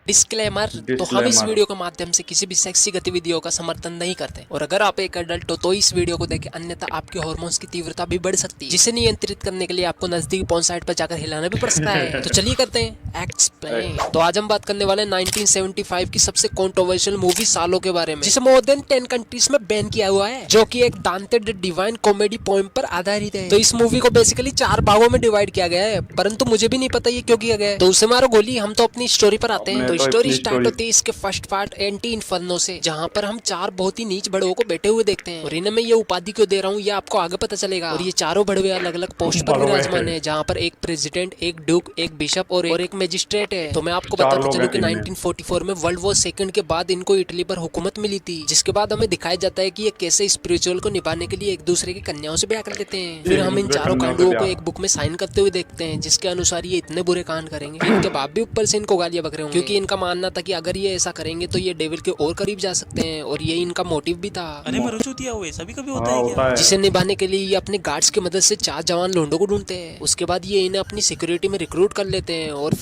Disclaimer. तो हम इस वीडियो के माध्यम से किसी भी सेक्सी गतिविधियों का समर्थन नहीं करते और अगर आप एक एडल्ट हो तो इस वीडियो को देखें, अन्यथा आपके हार्मोन्स की तीव्रता भी बढ़ सकती है, जिसे नियंत्रित करने के लिए आपको नजदीकी पॉर्न साइट पर जाकर हिलाना भी पड़ सकता है। तो चलिए करते हैं एक्सप्लेन। तो आज हम बात करने वाले हैं 1975 की सबसे कंट्रोवर्शियल मूवी सालों के बारे में, जिसे मोर देन 10 कंट्रीज में बैन किया हुआ है, जो कि एक दांते द डिवाइन कॉमेडी पोएम पर आधारित है। तो इस मूवी को बेसिकली 4 भागों में डिवाइड किया गया है, परंतु मुझे भी नहीं पता ये क्यों किया गया है। तो उसे मारो गोली, हम तो अपनी स्टोरी पर आते हैं। तो स्टोरी स्टार्ट होती है इसके फर्स्ट पार्ट एंटी इन्फर्नो से, जहाँ पर हम 4 बहुत ही नीच बड़वों को बैठे हुए देखते हैं और इन्हें मैं ये उपाधि क्यों दे रहा हूँ ये आपको आगे पता चलेगा। और ये चारों बड़वे अलग अलग पोस्ट पर विराजमान है, जहाँ पर एक प्रेसिडेंट, एक ड्यूक, एक बिशप और एक मैजिस्ट्रेट है। तो मैं आपको बताता चलूं कि 1944 में वर्ल्ड वॉर सेकंड के बाद इनको इटली पर हुकूमत मिली थी, जिसके बाद हमें दिखाया जाता है कि ये कैसे स्पिरिचुअल को निभाने के लिए एक दूसरे की कन्याओं से ब्याह कर लेते हैं। फिर हम इन चारों कांडुओं को एक बुक में साइन करते हुए देखते हैं, जिसके अनुसार ये इतने बुरे कांड करेंगे, इनके बाप भी ऊपर से इनको गालियां बक रहे होंगे, क्योंकि इनका मानना था कि अगर ये ऐसा करेंगे तो ये डेविल के और करीब जा सकते हैं, और ये इनका मोटिव भी था। अरे मरुचूतिया हुए सभी कभी होता है क्या? जिसे निभाने के लिए ये अपने गार्ड्स की मदद से 4 जवान लोंडों को ढूंढते हैं। उसके बाद ये इन्हें अपनी सिक्योरिटी में रिक्रूट कर लेते हैं और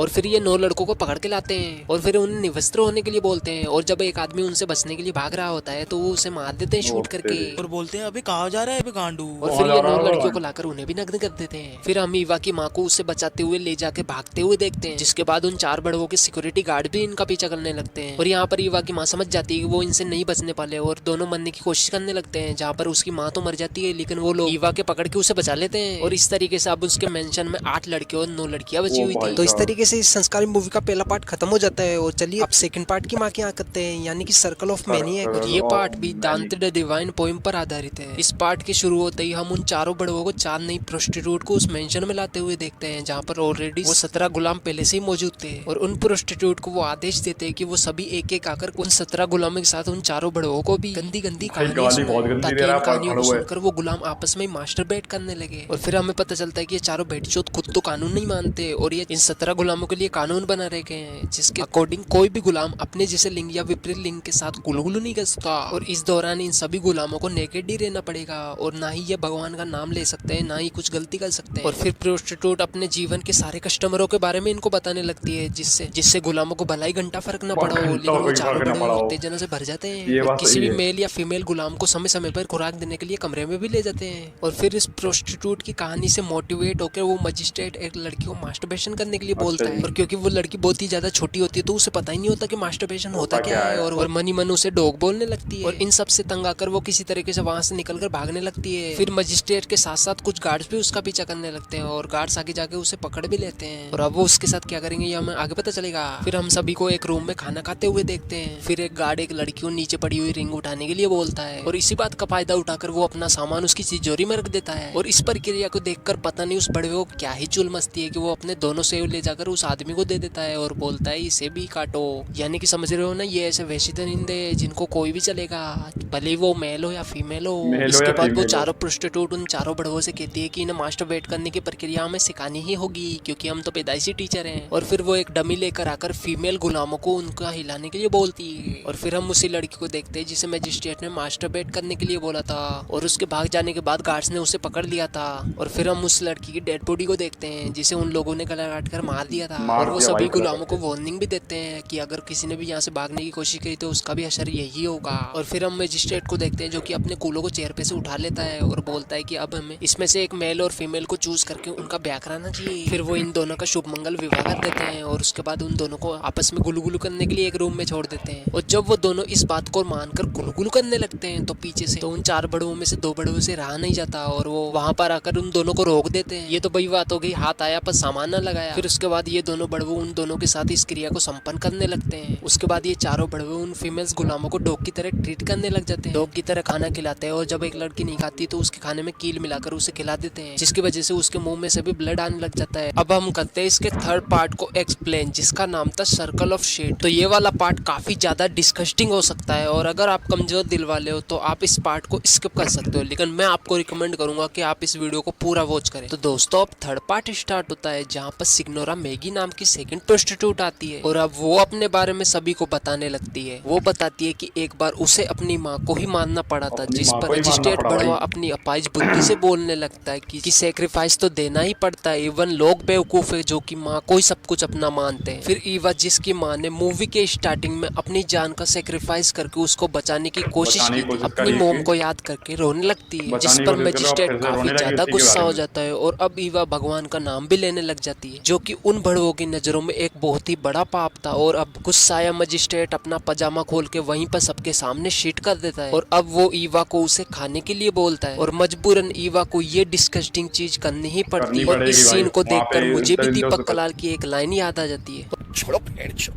फिर ये 9 लड़कों को पकड़ के लाते हैं और फिर उन्हें निवस्त्र होने के लिए बोलते हैं। और जब एक आदमी उनसे बचने के लिए भाग रहा होता है तो वो उसे मार देते हैं शूट करके, और बोलते हैं अबे कहाँ जा रहा है अबे गांडू। और फिर ये 9 लड़कियों को लाकर उन्हें भी नग्न कर देते हैं। फिर हम ईवा की माँ को उससे बचाते हुए ले जाके भागते हुए देखते हैं, जिसके बाद उन 4 बड़वों के सिक्योरिटी गार्ड भी इनका पीछा करने लगते हैं। और यहाँ पर ईवा की माँ समझ जाती है कि वो इनसे नहीं बचने पाले और दोनों मरने की कोशिश करने लगते हैं, जहाँ पर उसकी माँ तो मर जाती है लेकिन वो लोग ईवा के पकड़ के उसे बचा लेते हैं। और इस तरीके से अब उसके मेंशन में 8 लड़के और 9 लड़कियां बची हुई थी। तो इस तरीके से इस संस्कारी मूवी का पहला पार्ट खत्म हो जाता है। और चलिए अब सेकंड पार्ट की माँ क्या करते हैं, यानी कि सर्कल ऑफ मैनिएक। और ये पार्ट भी दांते द डिवाइन पोएम पर आधारित है। इस पार्ट के शुरू होते ही हम उन चारों बड़वों को 4 नई प्रोस्टिट्यूट को उस मेंशन में लाते हुए देखते हैं, जहाँ पर ऑलरेडी वो 17 गुलाम पहले से ही मौजूद थे। और उन प्रोस्टिट्यूट को वो आदेश देते हैं कि वो सभी एक एक आकर उन 17 गुलामों के साथ उन चारों बड़वों को भी गंदी गंदी कहानियां सुनाएं, ताकि इन कहानियों को सुनकर वो गुलाम आपस में मास्टरबेट करने लगे। और फिर हमें पता चलता है कि ये चारों भेड़चोद खुद तो कानून नहीं मानते और ये इन 17 गुलामों के लिए कानून बना रहे गए हैं, जिसके अकॉर्डिंग कोई भी गुलाम अपने जैसे लिंग या विपरीत लिंग के साथ गुलगुलू नहीं कर सकता। और इस दौरान इन सभी गुलामों को नेकेड ही रहना पड़ेगा और ना ही ये भगवान का नाम ले सकते हैं, ना ही कुछ गलती कर सकते हैं। और फिर प्रोस्टिट्यूट अपने जीवन के सारे कस्टमरों के बारे में इनको बताने लगती है, जिससे गुलामों को भलाई घंटा फर्क न पड़ा हो, लेकिन वो चारों बड़े उत्तेजना से भर जाते हैं। किसी भी मेल या फीमेल गुलाम को समय समय पर खुराक देने के लिए कमरे में भी ले जाते हैं। और फिर इस प्रोस्टिट्यूट की कहानी से मोटिवेट होकर वो मजिस्ट्रेट एक लड़की को मास्टरबेशन करने के लिए बोलता है। और क्योंकि वो लड़की बहुत ही ज्यादा छोटी होती है तो उसे पता ही नहीं होता कि मास्टरबेशन होता क्या है, और मनी मन उसे डॉग बोलने लगती है। और इन सब से तंग आकर वो किसी तरीके से वहां से निकलकर भागने लगती है। फिर मजिस्ट्रेट के साथ साथ कुछ गार्ड्स भी उसका पीछा करने लगते हैं और गार्ड्स आगे जाके उसे पकड़ भी लेते हैं। और अब वो उसके साथ क्या करेंगे ये हमें आगे पता चलेगा। फिर हम सभी को एक रूम में खाना खाते हुए देखते हैं। फिर एक गार्ड एक लड़की को नीचे पड़ी हुई रिंग उठाने के लिए बोलता है और इसी बात का फायदा उठाकर वो अपना सामान उसकी तिजोरी में रख देता है। और इस प्रक्रिया को देखकर पता नहीं उस बड़वे को क्या ही चुल मस्ती है कि वो अपने दोनों सेव ले जाकर उस आदमी को दे देता है और बोलता है इसे भी काटो। यानी कि समझ रहे हो ना, ये ऐसे वैसे दरिंदे जिनको कोई भी चलेगा, भले वो मेल हो या फीमेल हो। इसके बाद वो चारों प्रोस्टिट्यूट उन चारों बड़वों से कहती है कि इन्हें मास्टरबेट करने की प्रक्रिया हमें सिखानी ही होगी, क्योंकि हम तो पैदाइशी टीचर हैं। और फिर वो एक डमी लेकर आकर फीमेल गुलामों को उनका हिलाने के लिए बोलती है। और फिर हम उसी लड़की को देखते हैं जिसे मैजिस्ट्रेट ने मास्टरबेट करने के लिए बोला था, और उसके भाग जाने के बाद गार्ड्स ने उसे पकड़ लिया था। और फिर हम उस लड़की की डेड बॉडी को देखते हैं जिसे उन लोगों ने गला काट कर मार दिया था। और वो सभी गुलामों को वार्निंग भी देते हैं कि अगर किसी ने भी यहाँ से भागने की कोशिश की तो उसका भी असर यही होगा। और फिर हम मैजिस्ट्रेट को देखते हैं जो कि अपने कूलों को चेयर पे से उठा लेता है और बोलता है कि अब हमें इसमें से एक मेल और फीमेल को चूज करके उनका ब्याह कराना चाहिए। फिर वो इन दोनों का शुभ मंगल विवाह कर देते हैं और उसके बाद उन दोनों को आपस में गुलगुलू करने के लिए एक रूम में छोड़ देते हैं। और जब वो दोनों इस बात को मानकर गुलगुलू करने लगते हैं तो पीछे से तो उन 4 बड़वों में से 2 बड़वों से रहा नहीं जाता और वो वहां पर आकर उन दोनों को रोक देते हैं। ये तो बड़ी बात हो गई, हाथ आया पर सामान न लगाया। फिर उसके बाद ये दोनों बड़वों उन दोनों के साथ इस क्रिया को संपन्न करने लगते हैं। उसके बाद ये चारों बड़वों उन फीमेल्स गुलामों को डॉग की तरह ट्रीट करने लग जाते हैं, डॉग की तरह खाना खिलाते हैं। और जब एक लड़की नहीं खाती तो उसके खाने में कील मिलाकर उसे खिला देते हैं, जिसकी वजह से उसके मुंह में से भी ब्लड आने लग जाता है। अब हम करते हैं इसके थर्ड पार्ट को एक्सप्लेन, जिसका नाम था सर्कल ऑफ शेड। तो ये वाला पार्ट काफी ज्यादा डिस्कस्टिंग हो सकता है और अगर आप कमजोर दिल वाले हो तो आप इस पार्ट को स्किप कर सकते हो, लेकिन मैं आपको रिकमेंड करूंगा कि आप इस वीडियो को पूरा वॉच करें। तो दोस्तों अब थर्ड पार्ट स्टार्ट होता है, जहाँ पर सिग्नोरा मैगी नाम की सेकंड प्रोस्टिट्यूट आती है और अब वो अपने बारे में सभी को बताने लगती है। वो बताती है कि एक बार उसे अपनी माँ को ही मारना पड़ा था, जिस पर मजिस्ट्रेट बड़वा अपनी अपाइज बुद्धि से बोलने लगता है कि सैक्रिफाइस तो देना ही पड़ता है, इवन लोग बेवकूफ है जो कि माँ को ही सब कुछ अपना मानते हैं। फिर ईवा जिसकी माँ ने मूवी के स्टार्टिंग में अपनी जान का सेक्रीफाइस करके उसको बचाने की कोशिश की थी, अपनी मोम को याद करके रोने लगती है, जिस पर मजिस्ट्रेट काफी ज्यादा गुस्सा हो जाता है और अब ईवा भगवान का नाम भी लेने लग जाती है, जो कि उन भड़वों की नजरों में एक बहुत ही बड़ा पाप था। और अब गुस्साया मजिस्ट्रेट अपना पजामा खोल के वहीं पर सबके सामने शीट कर देता है और अब वो ईवा को उसे खाने के लिए बोलता है और मजबूरन ईवा को ये डिस्कस्टिंग चीज करनी ही पड़ती है। और इस सीन को देखकर मुझे भी दीपक कलाल की एक लाइन याद आ जाती है,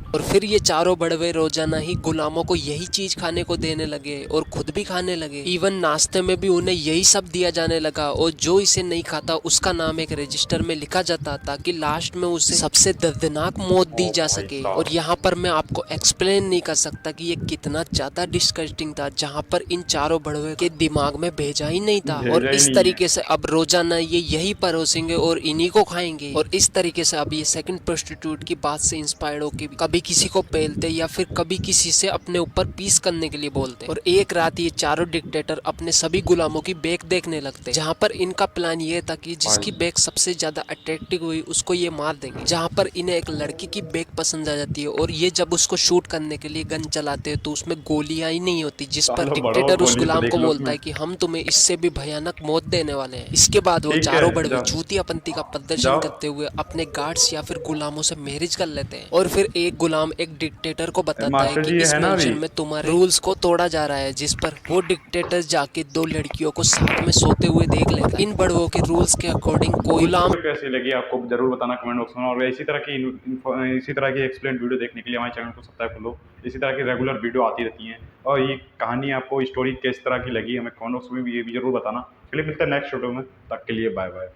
और फिर ये चारों बड़वे रोजाना ही गुलामों को यही चीज खाने को देने लगे और खुद भी खाने लगे। इवन नाश्ते में भी उन्हें यही सब दिया जाने लगा और जो इसे नहीं खाता उसका नाम एक रजिस्टर में लिखा जाता ताकि लास्ट में उसे सबसे दर्दनाक मौत दी जा सके। और यहाँ पर मैं आपको एक्सप्लेन नहीं कर सकता कि ये कितना ज्यादा डिस्कस्टिंग था, जहाँ पर इन चारों बड़वे के दिमाग में भेजा ही नहीं था। और इस तरीके से अब रोजाना ये यही परोसेंगे और इन्हीं को खाएंगे। और इस तरीके से अब ये सेकंड प्रोस्टिट्यूट की बात से इंस्पायर्ड होकर कभी किसी को पेलते या फिर कभी किसी से अपने ऊपर पीस करने के लिए बोलते। और एक रात ये चारों डिक्टेटर अपने सभी गुलामों की बेक देखने लगते, जहाँ पर इनका प्लान ये था कि जिसकी बेक सबसे ज्यादा अट्रैक्टिव हुई उसको ये मार देंगे। जहाँ पर इन्हें एक लड़की की बेक पसंद आ जाती है और ये जब उसको शूट करने के लिए गन चलाते हैं तो उसमें गोलियां ही नहीं होती, जिस पर डिक्टेटर उस गुलाम को बोलता है कि हम तुम्हें इससे भी भयानक मौत देने वाले हैं। इसके बाद वो चारों बड़वे चूतियापंती का प्रदर्शन करते हुए अपने गार्ड्स या फिर गुलामों से मैरिज कर लेते हैं। और फिर एक गुलाम एक डिक्टेटर को बताता है कि इस मेंशन में तुम्हारे रूल्स को तोड़ा जा रहा है, जिस पर वो डिक्टेटर जाके दो लड़कियों को साथ में सोते हुए देख लेता है। इन बड़वों के रूल्स के अकॉर्डिंग कोई गुलाम कैसी लगी आपको जरूर बताना कमेंट बॉक्स में। और इसी तरह की एक्सप्लेन वीडियो देखने के लिए हमारे चैनल को सब्सक्राइब कर लो। इसी तरह की रेगुलर वीडियो आती रहती हैं और ये कहानी आपको स्टोरी किस तरह की लगी हमें कमेंट बॉक्स में भी ये भी जरूर बताना। चलिए मिलते हैं नेक्स्ट वीडियो में, तब के लिए बाय बाय।